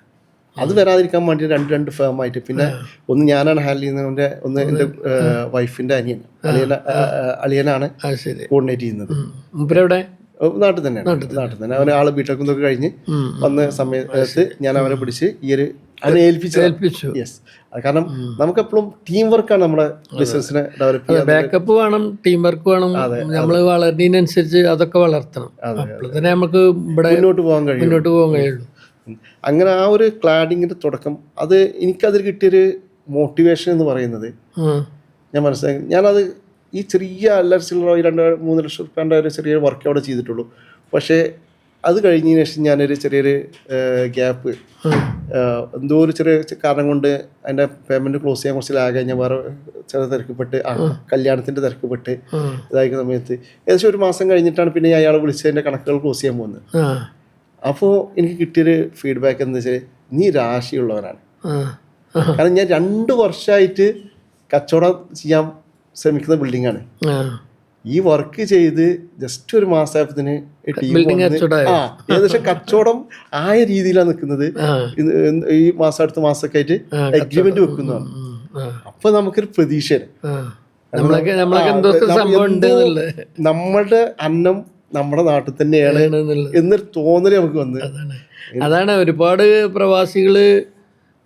Speaker 1: അത് വരാതിരിക്കാൻ വേണ്ടി രണ്ട് ഫേമായിട്ട്, പിന്നെ ഒന്ന് ഞാനാണ് ഹാൻഡിൽ ചെയ്യുന്നതിൻ്റെ, ഒന്ന് എൻ്റെ വൈഫിൻ്റെ അളിയനാണ് കോർഡിനേറ്റ് ചെയ്യുന്നത്. നാട്ടിൽ തന്നെ അവനെ ആള് ബിടെക് എന്നൊക്കെ കഴിഞ്ഞ് വന്ന സമയത്ത് ഞാൻ അവനെ പിടിച്ച് ഈ ഒരു അവനെ ഏൽപ്പിച്ചു. യെസ്, കാരണം നമുക്കെപ്പോഴും ടീം വർക്കാണ് നമ്മുടെ ബിസിനസിനെ ഡെവലപ്പ് ചെയ്യാൻ.
Speaker 2: ബാക്കപ്പ് വേണം, ടീം വർക്ക് വേണം. നമ്മൾ വളരുന്നതിനനുസരിച്ച് അതൊക്കെ വളർത്തണം. തന്നെ നമുക്ക് ഇവിടെ മുന്നോട്ട് പോകാൻ കഴിയുള്ളൂ.
Speaker 1: അങ്ങനെ ആ ഒരു ക്ലാഡിങ്ങിന്റെ തുടക്കം, അത് എനിക്കതിൽ കിട്ടിയൊരു മോട്ടിവേഷൻ എന്ന് പറയുന്നത് ഞാൻ മനസ്സിലാക്കി. ഞാനത് ഈ ചെറിയ അല്ലറച്ചിലോ 2-3 ലക്ഷം റുപ്യേൻ്റെ ഒരു ചെറിയൊരു വർക്ക് അവിടെ ചെയ്തിട്ടുള്ളൂ. പക്ഷേ അത് കഴിഞ്ഞതിന് ശേഷം ഞാനൊരു ചെറിയൊരു ഗ്യാപ്പ്, എന്തോ ഒരു ചെറിയ കാരണം കൊണ്ട് അതിൻ്റെ പേയ്മെൻറ്റ് ക്ലോസ് ചെയ്യാൻ കുറച്ച് ലാഗ്, ഞാൻ വേറെ ചില തിരക്കപ്പെട്ട് കല്യാണത്തിൻ്റെ തിരക്കപ്പെട്ട് ഇതായിരിക്കുന്ന സമയത്ത് ഏകദേശം 1 മാസം കഴിഞ്ഞിട്ടാണ് പിന്നെ അയാൾ വിളിച്ചതിൻ്റെ കണക്കുകൾ ക്ലോസ് ചെയ്യാൻ പോകുന്നത്. അപ്പോൾ എനിക്ക് കിട്ടിയൊരു ഫീഡ്ബാക്ക് എന്താ വെച്ചാൽ, നീ രാശിയുള്ളവനാണ്. കാരണം ഞാൻ 2 വർഷമായിട്ട് കച്ചവടം ചെയ്യാൻ ശ്രമിക്കുന്ന ബിൽഡിംഗാണ്. ഈ വർക്ക് ചെയ്ത് ജസ്റ്റ് 1 മാസത്തിന് ഏകദേശം കച്ചവടം ആയ രീതിയിലാണ് നിൽക്കുന്നത്. ഈ മാസം അടുത്ത മാസമൊക്കെ ആയിട്ട് അഗ്രിമെന്റ് വെക്കുന്നതാണ്. അപ്പൊ നമുക്കൊരു പ്രതീക്ഷയാണ്, നമ്മളുടെ അന്നം നമ്മുടെ നാട്ടിൽ തന്നെയാണ് എന്നൊരു തോന്നല് നമുക്ക് വന്ന്.
Speaker 2: അതാണ് ഒരുപാട് പ്രവാസികള്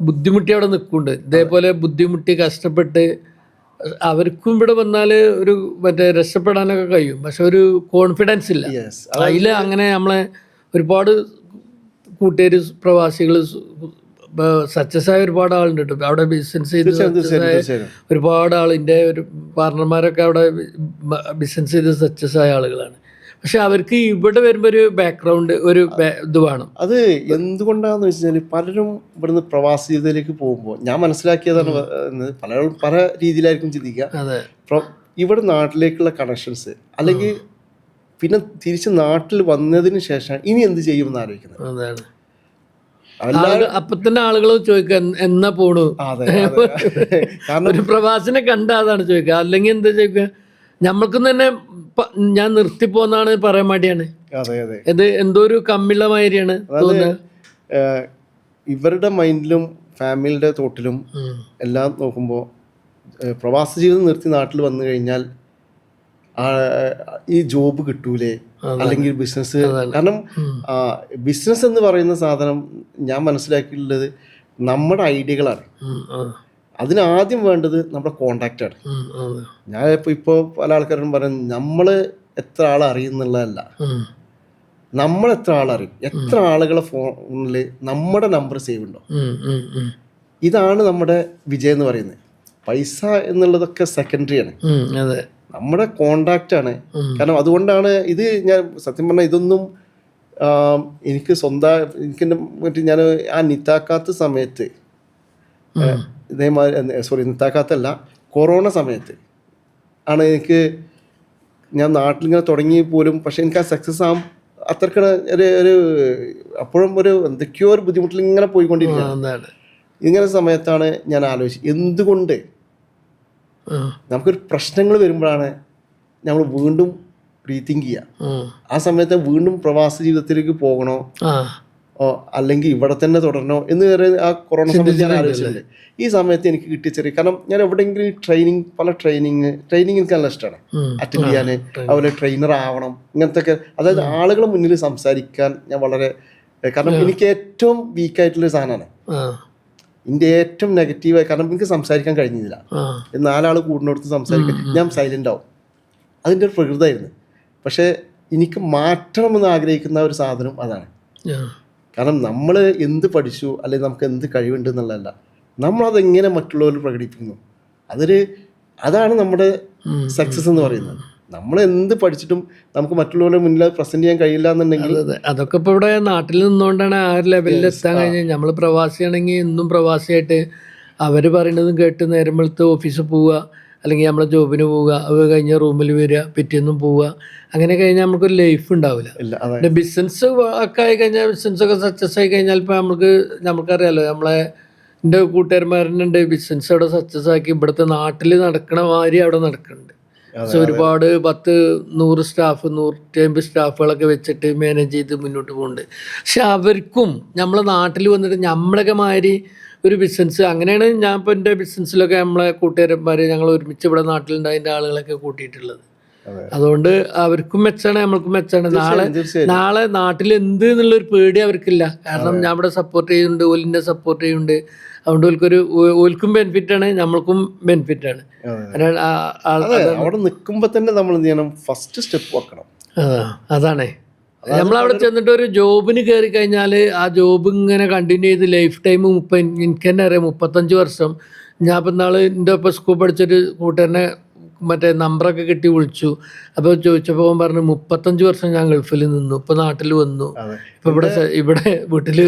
Speaker 2: ബുദ്ധിമുട്ടി അവിടെ നിൽക്കുന്നുണ്ട്. ഇതേപോലെ ബുദ്ധിമുട്ടി കഷ്ടപ്പെട്ട് അവർക്കും ഇവിടെ വന്നാൽ ഒരു രക്ഷപ്പെടാനൊക്കെ കഴിയും. പക്ഷെ ഒരു കോൺഫിഡൻസ് ഇല്ല അതിൽ. അങ്ങനെ നമ്മളെ ഒരുപാട് കൂട്ടുകാർ പ്രവാസികൾ സക്സസ് ആയ ഒരുപാട് ആളുണ്ട് കേട്ടോ. അവിടെ ബിസിനസ് ചെയ്ത് ഒരുപാട് ആളിൻ്റെ ഒരു പാർട്ണർമാരൊക്കെ അവിടെ ബിസിനസ് ചെയ്ത് സക്സസ് ആയ ആളുകളാണ്. പക്ഷെ അവർക്ക് ഇവിടെ വരുമ്പോൾ ഒരു ബാക്ക്ഗ്രൗണ്ട്, ഒരു ഇത് വേണം.
Speaker 1: അത് എന്തുകൊണ്ടാണെന്ന് വെച്ചാൽ പലരും ഇവിടുന്ന് പ്രവാസ ജീവിതത്തിലേക്ക് പോകുമ്പോൾ ഞാൻ മനസ്സിലാക്കിയതാണ്, പലരും പല രീതിയിലായിരിക്കും ചിന്തിക്കുക. ഇവിടെ നാട്ടിലേക്കുള്ള കണക്ഷൻസ്, അല്ലെങ്കിൽ പിന്നെ തിരിച്ച് നാട്ടിൽ വന്നതിന് ശേഷം ഇനി എന്ത് ചെയ്യുമെന്ന് ആലോചിക്കുന്നത്.
Speaker 2: അപ്പൊ തന്നെ ആളുകൾ ചോദിക്കുക എന്നാ പോണു.
Speaker 1: അതെ കാരണം
Speaker 2: ഒരു പ്രവാസിനെ കണ്ട അതാണ് ചോദിക്കുക. അല്ലെങ്കിൽ എന്താ ചോദിക്കുക, നമ്മൾക്കും തന്നെ ഞാൻ നിർത്തിപ്പോന്നാണ് പറയാൻ മടിയാണ്.
Speaker 1: അതെ അതെ
Speaker 2: ഇത് എന്തോ ഒരു കമ്മിള്ള മാതിരിയാണ് തോന്നുന്നത്.
Speaker 1: ഇവരുടെ മൈൻഡിലും ഫാമിലിയുടെ തോട്ടിലും എല്ലാം നോക്കുമ്പോൾ പ്രവാസ ജീവിതം നിർത്തി നാട്ടിൽ വന്നു കഴിഞ്ഞാൽ ഈ ജോബ് കിട്ടൂലേ, അല്ലെങ്കിൽ ബിസിനസ്. കാരണം ബിസിനസ് എന്ന് പറയുന്ന സാധനം ഞാൻ മനസ്സിലാക്കിയിട്ടുള്ളത് നമ്മുടെ ഐഡിയകളാണ്. അതിനാദ്യം വേണ്ടത് നമ്മുടെ കോണ്ടാക്റ്റാണ്. ഞാൻ ഇപ്പോൾ പല ആൾക്കാരും പറയും നമ്മൾ എത്ര ആളെ അറിയുന്നുള്ളതല്ല, നമ്മൾ എത്ര ആളറിയും, എത്ര ആളുകളെ ഫോണിൽ നമ്മുടെ നമ്പർ സേവ് ഉണ്ടോ. ഇതാണ് നമ്മുടെ വിജയം എന്ന് പറയുന്നത്. പൈസ എന്നുള്ളതൊക്കെ സെക്കൻഡറി ആണ്, നമ്മുടെ കോണ്ടാക്റ്റ് ആണ്. കാരണം അതുകൊണ്ടാണ് ഇത് ഞാൻ സത്യം പറഞ്ഞാൽ ഇതൊന്നും എനിക്ക് എനിക്ക് ഞാൻ ആ നിത്താക്കാത്ത സമയത്ത് ഇതേമാതിരി നിത്താക്കാത്തല്ല കൊറോണ സമയത്ത് ആണ് എനിക്ക് ഞാൻ നാട്ടിലിങ്ങനെ തുടങ്ങി പോലും. പക്ഷെ എനിക്ക് ആ സക്സസ് ആകും അത്രക്ക് ഒരു അപ്പോഴും ഒരു എന്തൊക്കെയോ ഒരു ബുദ്ധിമുട്ടിൽ ഇങ്ങനെ പോയിക്കൊണ്ടിരിക്കുകയാണ്. ഇങ്ങനെ സമയത്താണ് ഞാൻ ആലോചിച്ചത് എന്തുകൊണ്ട് നമുക്കൊരു പ്രശ്നങ്ങൾ വരുമ്പോഴാണ് നമ്മൾ വീണ്ടും റീതിങ്ക് ചെയ്യുക. ആ സമയത്ത് വീണ്ടും പ്രവാസ ജീവിതത്തിലേക്ക് പോകണോ അല്ലെങ്കിൽ ഇവിടെ തന്നെ തുടരണോ എന്ന് വരെ ആ കൊറോണ സമയത്ത് ഞാൻ ആലോചിച്ചിട്ടുണ്ട്. ഈ സമയത്ത് എനിക്ക് കിട്ടിയ ചെറിയ, കാരണം ഞാൻ എവിടെയെങ്കിലും പല ട്രെയിനിങ് എനിക്ക് നല്ല ഇഷ്ടമാണ് അറ്റൻഡ് ചെയ്യാൻ, അതുപോലെ ട്രെയിനർ ആവണം, ഇങ്ങനത്തെ ഒക്കെ. അതായത് ആളുകളെ മുന്നിൽ സംസാരിക്കാൻ ഞാൻ വളരെ, കാരണം എനിക്ക് ഏറ്റവും വീക്കായിട്ടുള്ളൊരു സാധനമാണ് എൻ്റെ ഏറ്റവും നെഗറ്റീവായി. കാരണം എനിക്ക് സംസാരിക്കാൻ കഴിഞ്ഞില്ല. 4 ആൾ കൂടുന്നിടത്ത് സംസാരിക്കാൻ ഞാൻ സൈലൻ്റ് ആവും. അതിൻ്റെ ഒരു പ്രകൃതമായിരുന്നു. പക്ഷേ എനിക്ക് മാറ്റണമെന്ന് ആഗ്രഹിക്കുന്ന ഒരു സാധനം അതാണ്. കാരണം നമ്മൾ എന്ത് പഠിച്ചു അല്ലെങ്കിൽ നമുക്ക് എന്ത് കഴിവുണ്ട് എന്നുള്ളതല്ല, നമ്മളതെങ്ങനെ മറ്റുള്ളവരിൽ പ്രകടിപ്പിക്കുന്നു, അതാണ് നമ്മുടെ സക്സസ് എന്ന് പറയുന്നത്. നമ്മൾ എന്ത് പഠിച്ചിട്ടും നമുക്ക് മറ്റുള്ളവരുടെ മുന്നിൽ പ്രസന്റ് ചെയ്യാൻ കഴിയില്ല എന്നുണ്ടെങ്കിൽ
Speaker 2: അതൊക്കെ ഇപ്പോൾ ഇവിടെ നാട്ടിൽ നിന്നുകൊണ്ടാണ് ആ ഒരു ലെവലിൽ എത്താൻ കഴിഞ്ഞാൽ. നമ്മൾ പ്രവാസിയാണെങ്കിൽ എന്നും പ്രവാസിയായിട്ട് അവർ പറയുന്നതും കേട്ട് നേരം വെളുത്ത് ഓഫീസിൽ പോവുക, അല്ലെങ്കിൽ നമ്മളെ ജോബിന് പോവുക, അത് കഴിഞ്ഞ റൂമിൽ വരിക, പിറ്റേന്നും പോവുക. അങ്ങനെ കഴിഞ്ഞാൽ നമുക്കൊരു ലൈഫ് ഉണ്ടാവില്ല. പിന്നെ ബിസിനസ് ഒക്കെ ആയി കഴിഞ്ഞാൽ, ബിസിനസ്സൊക്കെ സക്സസ് ആയി കഴിഞ്ഞാൽ ഇപ്പോൾ നമുക്കറിയാമല്ലോ, എൻ്റെ കൂട്ടുകാരന്മാരുണ്ട് ബിസിനസ് അവിടെ സക്സസ് ആക്കി ഇവിടുത്തെ നാട്ടിൽ നടക്കണ മാതിരി അവിടെ നടക്കുന്നുണ്ട്. പക്ഷെ ഒരുപാട് 10-100 സ്റ്റാഫ് 150 സ്റ്റാഫുകളൊക്കെ വെച്ചിട്ട് മാനേജ് ചെയ്ത് മുന്നോട്ട് പോകുന്നുണ്ട്. പക്ഷെ അവർക്കും നമ്മളെ നാട്ടിൽ വന്നിട്ട് നമ്മളൊക്കെ മാതിരി ഒരു ബിസിനസ്, അങ്ങനെയാണ് ഞാൻ ഇപ്പോൾ എൻ്റെ ബിസിനസ്സിലൊക്കെ നമ്മളെ കൂട്ടുകാരന്മാർ ഞങ്ങൾ ഒരുമിച്ച് ഇവിടെ നാട്ടിലുണ്ടായതിൻ്റെ ആളുകളൊക്കെ കൂട്ടിയിട്ടുള്ളത്. അതുകൊണ്ട് അവർക്കും മെച്ചാണ്, നമ്മൾക്കും മെച്ചാണ്. നാളെ നാട്ടിൽ എന്ത് എന്നുള്ളൊരു പേടി അവർക്കില്ല. കാരണം ഞാൻ ഇവിടെ സപ്പോർട്ട് ചെയ്യുന്നുണ്ട്, ഓലിനെ സപ്പോർട്ട് ചെയ്യുന്നുണ്ട്. അതുകൊണ്ട് ഓൽക്കും ബെനിഫിറ്റാണ്, നമ്മൾക്കും ബെനിഫിറ്റാണ്.
Speaker 1: അവിടെ നിൽക്കുമ്പോൾ തന്നെ നമ്മൾ എന്ത് ചെയ്യണം, ഫസ്റ്റ് സ്റ്റെപ്പ് വെക്കണം.
Speaker 2: അതാണേ, നമ്മളവിടെ ചെന്നിട്ട് ഒരു ജോബിന് കയറി കഴിഞ്ഞാൽ ആ ജോബ് ഇങ്ങനെ കണ്ടിന്യൂ ചെയ്ത് ലൈഫ് ടൈം എനിക്ക് തന്നെ അറിയാം 35 വർഷം. ഞാൻ ഇപ്പം നാൾ എൻ്റെ ഒപ്പം സ്കൂൾ പഠിച്ചൊരു കൂട്ടുകാരനെ മറ്റേ നമ്പറൊക്കെ കിട്ടി വിളിച്ചു. അപ്പോൾ ചോദിച്ചപ്പോൾ അവൻ പറഞ്ഞു 35 വർഷം ഞാൻ ഗൾഫിൽ നിന്നു, ഇപ്പോൾ നാട്ടിൽ വന്നു. ഇപ്പോൾ ഇവിടെ വീട്ടിൽ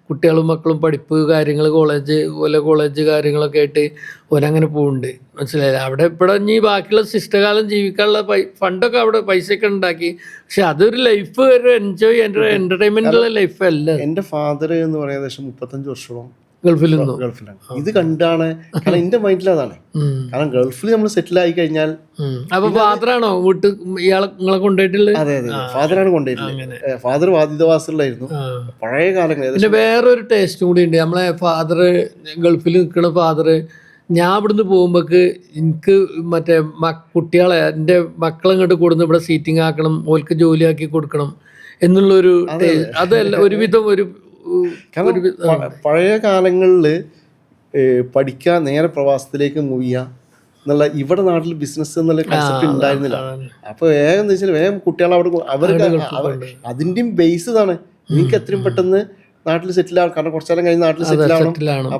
Speaker 2: കുട്ടികളും മക്കളും പഠിപ്പ് കാര്യങ്ങൾ കോളേജ് കാര്യങ്ങളൊക്കെ ആയിട്ട് ഓരങ്ങനെ പോകുന്നുണ്ട്. മനസ്സിലായില്ല. അവിടെ ഇവിടെ ഇനി ബാക്കിയുള്ള ശിഷ്ടകാലം ജീവിക്കാനുള്ള ഫണ്ടൊക്കെ അവിടെ പൈസയൊക്കെ ഉണ്ടാക്കി. പക്ഷെ അതൊരു ലൈഫ് ഒരു എൻജോയ് എൻ്റർടൈൻമെൻറ്റുള്ള ലൈഫ് അല്ല.
Speaker 1: എൻ്റെ ഫാദർ എന്ന് പറയുന്നത് ഏകദേശം 35 വർഷവും
Speaker 2: ഗൾഫിലാണ്.
Speaker 1: ഇത് കണ്ടാണ്, കാരണം എന്റെ മൈൻഡിൽ അതാണ്. കാരണം ഗൾഫിൽ നമ്മൾ സെറ്റിൽ ആയി കഴിഞ്ഞാൽ
Speaker 2: അപ്പൊ ഫാദറാണോ വീട്ടിൽ നിങ്ങളെ കൊണ്ടുപോയിട്ടുള്ളത്?
Speaker 1: അതെ അതെ, ഫാദറാണ് കൊണ്ടുപോയിട്ടുള്ളത്. ഫാദർ വാദിതവാസിലായിരുന്നു പഴയ കാലങ്ങളിൽ.
Speaker 2: പിന്നെ വേറൊരു ടേസ്റ്റും കൂടി ഉണ്ട്. നമ്മളെ ഫാദർ ഗൾഫിൽ നിൽക്കുന്ന ഫാദർ, ഞാൻ ഇവിടുന്ന് പോകുമ്പോക്ക് എനിക്ക് മറ്റേ കുട്ടികളെ എൻ്റെ മക്കളെ ഇങ്ങോട്ട് കൊടുന്ന് ഇവിടെ സീറ്റിംഗ് ആക്കണം, ഓൽക്ക് ജോലിയാക്കി കൊടുക്കണം എന്നുള്ളൊരു അതല്ല ഒരുവിധം ഒരു
Speaker 1: പഴയ കാലങ്ങളിൽ പഠിക്കാൻ നേരെ പ്രവാസത്തിലേക്ക് മൂവ് ചെയ്യുക എന്നുള്ള ഇവിടെ നാട്ടിൽ ബിസിനസ് എന്നുള്ള കൺസെപ്റ്റ് ഉണ്ടായിരുന്നില്ല. അപ്പോൾ വേഗം എന്താ വെച്ചാൽ വേഗം കുട്ടികളെ അവർക്ക് അതിൻ്റെയും ബേസ് ഇതാണ്. എനിക്ക് എത്രയും പെട്ടെന്ന് നാട്ടിൽ സെറ്റിൽ ആവണം, കാരണം കുറച്ചാലും കഴിഞ്ഞ് നാട്ടിൽ സെറ്റിൽ ആവണം.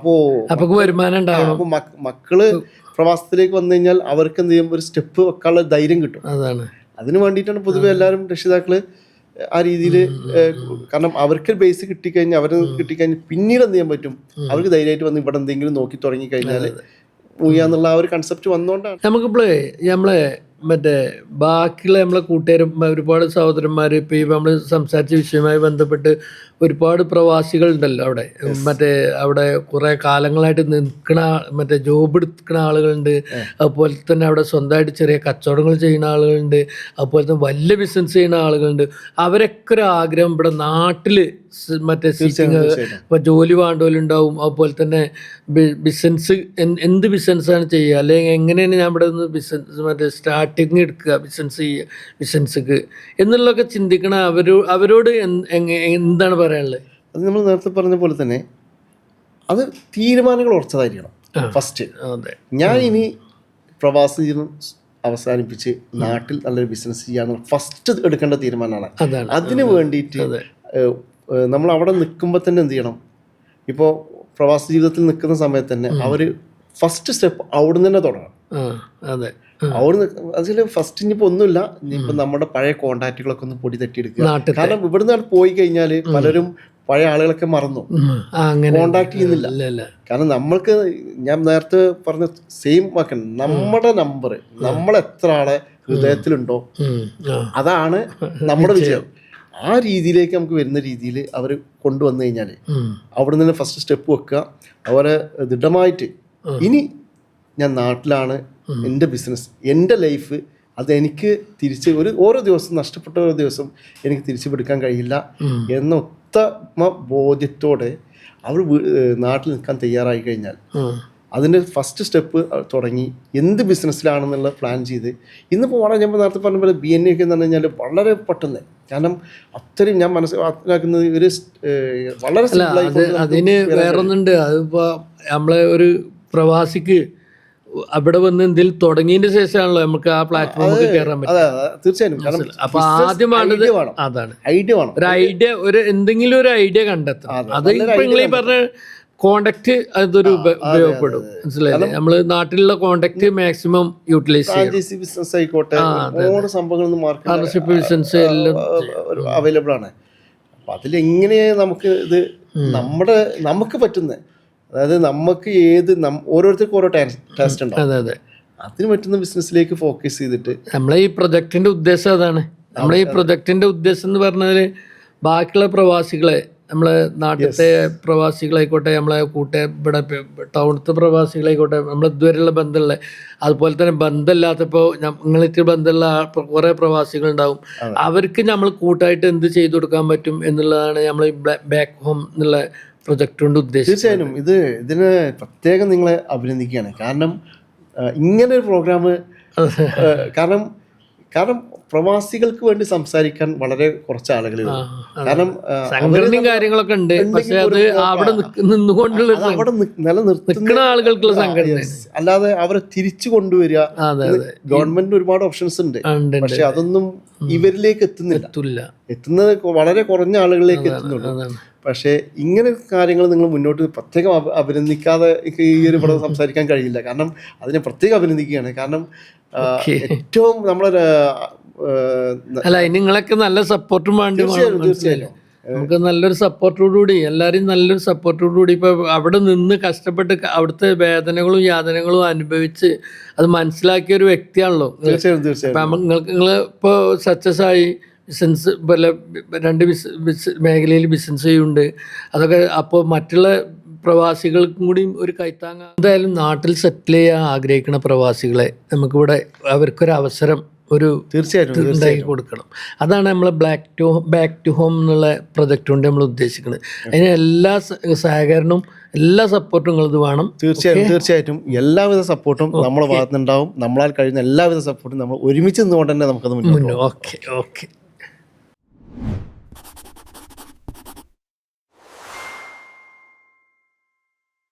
Speaker 1: അപ്പോൾ
Speaker 2: വരുമാനം ഉണ്ടാവണം.
Speaker 1: അപ്പോൾ മക്കള് പ്രവാസത്തിലേക്ക് വന്നു കഴിഞ്ഞാൽ അവർക്ക് എന്ത് ചെയ്യും, ഒരു സ്റ്റെപ്പ് വെക്കാനുള്ള ധൈര്യം കിട്ടും. അതിന് വേണ്ടിയിട്ടാണ് പൊതുവെ എല്ലാവരും രക്ഷിതാക്കള് ആ രീതിയിൽ. കാരണം അവർക്ക് ബേസ് കിട്ടിക്കഴിഞ്ഞാൽ പിന്നീട് എന്ത് ചെയ്യാൻ പറ്റും, അവർക്ക് ധൈര്യമായിട്ട് വന്ന് ഇവിടെ എന്തെങ്കിലും നോക്കി തുടങ്ങി കഴിഞ്ഞാൽ മൂയാന്നുള്ള ആ ഒരു കൺസെപ്റ്റ് വന്നുകൊണ്ടാണ്.
Speaker 2: നമുക്കിപ്പോഴേ നമ്മളെ മറ്റേ ബാക്കിയുള്ള നമ്മളെ കൂട്ടുകാരും ഒരുപാട് സഹോദരന്മാർ ഇപ്പോൾ ഈ നമ്മൾ സംസാരിച്ച വിഷയവുമായി ബന്ധപ്പെട്ട് ഒരുപാട് പ്രവാസികളുണ്ടല്ലോ അവിടെ, മറ്റേ അവിടെ കുറേ കാലങ്ങളായിട്ട് നിൽക്കുന്ന മറ്റേ ജോബ് എടുക്കുന്ന ആളുകളുണ്ട്, അതുപോലെ തന്നെ അവിടെ സ്വന്തമായിട്ട് ചെറിയ കച്ചവടങ്ങൾ ചെയ്യുന്ന ആളുകളുണ്ട്, അതുപോലെ തന്നെ വലിയ ബിസിനസ് ചെയ്യുന്ന ആളുകളുണ്ട്. അവരൊക്കെ ഒരു ആഗ്രഹം ഇവിടെ നാട്ടിൽ മറ്റേ സീറ്റിങ് ഇപ്പോൾ ജോലി വേണ്ടവരുണ്ടാവും. അതുപോലെ തന്നെ ബിസിനസ് എന്ത് ബിസിനസ്സാണ് ചെയ്യുക, അല്ലെങ്കിൽ എങ്ങനെയാണ് ഞാൻ ഇവിടെ നിന്ന് ബിസിനസ് മറ്റേ സ്റ്റാർട്ടിങ് എടുക്കുക ബിസിനസ്ക്ക് എന്നുള്ളതൊക്കെ ചിന്തിക്കണ അവരോട് എന്താണ് പറയാനുള്ളത്?
Speaker 1: അത് നമ്മൾ നേരത്തെ പറഞ്ഞ പോലെ തന്നെ അത് തീരുമാനങ്ങൾ ഉറച്ചതായിരിക്കണം. ഫസ്റ്റ് ഞാൻ ഇനി പ്രവാസ ജീവിതം അവസാനിപ്പിച്ച് നാട്ടിൽ നല്ലൊരു ബിസിനസ് ചെയ്യാന്നുള്ള ഫസ്റ്റ് എടുക്കേണ്ട തീരുമാനമാണ്. അതിന് വേണ്ടിയിട്ട് നമ്മൾ അവിടെ നിൽക്കുമ്പോൾ തന്നെ എന്ത് ചെയ്യണം, ഇപ്പോൾ പ്രവാസ ജീവിതത്തിൽ നിൽക്കുന്ന സമയത്ത് തന്നെ അവർ ഫസ്റ്റ് സ്റ്റെപ്പ് അവിടെ തന്നെ തുടങ്ങണം. അവിടെ അതിൽ ഫസ്റ്റ് ഇനിയിപ്പോൾ ഒന്നുമില്ല, ഇനിയിപ്പോൾ നമ്മുടെ പഴയ കോണ്ടാക്റ്റുകളൊക്കെ ഒന്ന് പൊടി തട്ടിയെടുക്കുക. കാരണം ഇവിടുന്ന് പോയി കഴിഞ്ഞാൽ പലരും പഴയ ആളുകളൊക്കെ മറന്നു, കോണ്ടാക്ട് ചെയ്യുന്നില്ല. കാരണം നമ്മൾക്ക് ഞാൻ നേരത്തെ പറഞ്ഞ സെയിം വാക്കാണ്, നമ്മുടെ നമ്പർ നമ്മൾ എത്ര ആളെ ഹൃദയത്തിലുണ്ടോ അതാണ് നമ്മുടെ വിജയം. ആ രീതിയിലേക്ക് നമുക്ക് വരുന്ന രീതിയിൽ അവർ കൊണ്ടുവന്നു കഴിഞ്ഞാൽ അവിടെ നിന്ന് ഫസ്റ്റ് സ്റ്റെപ്പ് വെക്കുക. അവരെ ദൃഢമായിട്ട് ഇനി ഞാൻ നാട്ടിലാണ്, എൻ്റെ ബിസിനസ്, എൻ്റെ ലൈഫ്, അതെനിക്ക് തിരിച്ച് ഓരോ ദിവസം നഷ്ടപ്പെട്ട ഓരോ ദിവസം എനിക്ക് തിരിച്ചു പിടിക്കാൻ കഴിയില്ല എന്ന ഉത്തമ ബോധ്യത്തോടെ അവർ നാട്ടിൽ നിൽക്കാൻ തയ്യാറായി കഴിഞ്ഞാൽ അതിൻ്റെ ഫസ്റ്റ് സ്റ്റെപ്പ് തുടങ്ങി എന്ത് ബിസിനസ്സിലാണെന്നുള്ള പ്ലാൻ ചെയ്ത് ഇന്നിപ്പോൾ ഞാൻ നേരത്തെ പറഞ്ഞ പോലെ BNA ഒക്കെ എന്ന് പറഞ്ഞു കഴിഞ്ഞാൽ വളരെ പെട്ടെന്ന്, കാരണം അത്രയും ഞാൻ മനസ്സിലാക്കുന്നത് ഒരു വളരെ
Speaker 2: അതിന് വേറൊന്നുണ്ട്. അതിപ്പോൾ നമ്മളെ ഒരു പ്രവാസിക്ക് അവിടെ വന്ന് എന്തെങ്കിലും തുടങ്ങിയതിന്റെ ശേഷമാണല്ലോ നമുക്ക് ആ പ്ലാറ്റ്ഫോമിൽ കയറാൻ പറ്റും.
Speaker 1: തീർച്ചയായും.
Speaker 2: അപ്പൊ ആദ്യം വേണ്ടത് അതാണ്,
Speaker 1: ഐഡിയ വേണം.
Speaker 2: ഒരു എന്തെങ്കിലും ഒരു ഐഡിയ കണ്ടെത്തണം. അത് ഇപ്പൊ നിങ്ങൾ ഈ പറഞ്ഞ കോണ്ടാക്ട് അതൊരു ഉപയോഗപ്പെടും, മനസ്സിലായില്ലേ? നമ്മള് നാട്ടിലുള്ള കോണ്ടാക്ട് മാക്സിമം യൂട്ടിലൈസ് ചെയ്യണം.
Speaker 1: ബിസിനസ് ആയിക്കോട്ടെ,
Speaker 2: പാർട്ണർഷിപ്പ് ബിസിനസ് എല്ലാം
Speaker 1: അവൈലബിൾ ആണ്. അപ്പൊ അതിലെങ്ങനെ നമുക്ക് ഇത് നമുക്ക് പറ്റുന്ന, അതായത് നമുക്ക് ഓരോരുത്തർക്കും ഓരോ ടാസ്റ്റ് ഉണ്ടാവും.
Speaker 2: അതെ,
Speaker 1: അതിന് പറ്റുന്ന ബിസിനസ്സിലേക്ക് ഫോക്കസ് ചെയ്തിട്ട്
Speaker 2: നമ്മളെ ഈ പ്രൊജക്ടിന്റെ ഉദ്ദേശം അതാണ്. നമ്മളെ ഈ പ്രൊജക്ടിന്റെ ഉദ്ദേശം എന്ന് പറഞ്ഞാൽ ബാക്കിയുള്ള പ്രവാസികളെ, നമ്മളെ നാട്ടിലത്തെ പ്രവാസികളായിക്കോട്ടെ, നമ്മളെ ഇവിടെ ടൗണത്തെ പ്രവാസികളായിക്കോട്ടെ, നമ്മളെ ഇതുവരെയുള്ള ബന്ധമുള്ള, അതുപോലെ തന്നെ ബന്ധമില്ലാത്തപ്പോൾ നിങ്ങൾക്ക് ബന്ധമുള്ള കുറേ പ്രവാസികളുണ്ടാവും. അവർക്ക് നമ്മൾ കൂട്ടായിട്ട് എന്ത് ചെയ്തു കൊടുക്കാൻ പറ്റും എന്നുള്ളതാണ് നമ്മൾ ഈ ബാക്ക് ഹോം എന്നുള്ള പ്രൊജക്ട് കൊണ്ട് ഉദ്ദേശിച്ചത്.
Speaker 1: തീർച്ചയായും ഇതിന് പ്രത്യേകം നിങ്ങളെ അഭിനന്ദിക്കുകയാണ്. കാരണം ഇങ്ങനെ ഒരു പ്രോഗ്രാം, കാരണം പ്രവാസികൾക്ക് വേണ്ടി സംസാരിക്കാൻ വളരെ കുറച്ച് ആളുകൾ, കാരണം
Speaker 2: സംഘടനയും കാര്യങ്ങളൊക്കെ ഉണ്ട്, പക്ഷെ അത് അവിടെ നിന്നുകൊണ്ടുള്ള
Speaker 1: അവിടെ നിലനിർത്തുന്ന
Speaker 2: ആളുകൾക്കുള്ള സംഘടന,
Speaker 1: അല്ലാതെ അവരെ തിരിച്ചു കൊണ്ടുവരിക. ഗവൺമെന്റിന് ഒരുപാട് ഓപ്ഷൻസ് ഉണ്ട്, പക്ഷെ അതൊന്നും ഇവരിലേക്ക് എത്തുന്നത് വളരെ കുറഞ്ഞ ആളുകളിലേക്ക് എത്തുന്നുള്ളൂ. പക്ഷേ ഇങ്ങനെ കാര്യങ്ങൾ നിങ്ങൾ മുന്നോട്ട് പ്രത്യേകം അഭിനന്ദിക്കാതെ ഈ ഒരു ഇവിടെ സംസാരിക്കാൻ കഴിയില്ല. കാരണം അതിനെ പ്രത്യേകം അഭിനന്ദിക്കുകയാണ്. കാരണം ഏറ്റവും നമ്മളൊരു
Speaker 2: നിങ്ങളൊക്കെ നല്ല സപ്പോർട്ടും വേണ്ടി,
Speaker 1: തീർച്ചയായും
Speaker 2: നമുക്ക് നല്ലൊരു സപ്പോർട്ടോടുകൂടി, എല്ലാവരും നല്ലൊരു സപ്പോർട്ടോടുകൂടി ഇപ്പോൾ അവിടെ നിന്ന് കഷ്ടപ്പെട്ട് അവിടുത്തെ വേദനകളും യാതനകളും അനുഭവിച്ച് അത് മനസ്സിലാക്കിയ ഒരു വ്യക്തിയാണല്ലോ.
Speaker 1: തീർച്ചയായും
Speaker 2: നിങ്ങൾ ഇപ്പോൾ സക്സസ് ആയി, ബിസിനസ് പോലെ 2 മേഖലയിൽ ബിസിനസ് ചെയ്യുന്നുണ്ട്. അതൊക്കെ അപ്പോൾ മറ്റുള്ള പ്രവാസികൾക്കും കൂടി ഒരു കൈത്താങ്ങ. എന്തായാലും നാട്ടിൽ സെറ്റിൽ ചെയ്യാൻ ആഗ്രഹിക്കുന്ന പ്രവാസികളെ നമുക്കിവിടെ അവർക്കൊരു അവസരം
Speaker 1: തീർച്ചയായിട്ടും
Speaker 2: ഉണ്ടാക്കി കൊടുക്കണം. അതാണ് നമ്മളെ ബാക്ക് ടു ഹോം എന്നുള്ള പ്രൊജക്റ്റ് കൊണ്ട് നമ്മൾ ഉദ്ദേശിക്കുന്നത്. അതിന് എല്ലാ സഹകരണവും എല്ലാ സപ്പോർട്ടും നിങ്ങളിത് വേണം.
Speaker 1: തീർച്ചയായിട്ടും എല്ലാവിധ സപ്പോർട്ടും നമ്മുടെ ഭാഗത്തുനിന്നുണ്ടാവും. നമ്മളാൽ കഴിയുന്ന എല്ലാവിധ സപ്പോർട്ടും നമ്മൾ ഒരുമിച്ച് നിന്നുകൊണ്ട് തന്നെ നമുക്കത് മുന്നോട്ട്.
Speaker 2: ഓക്കെ.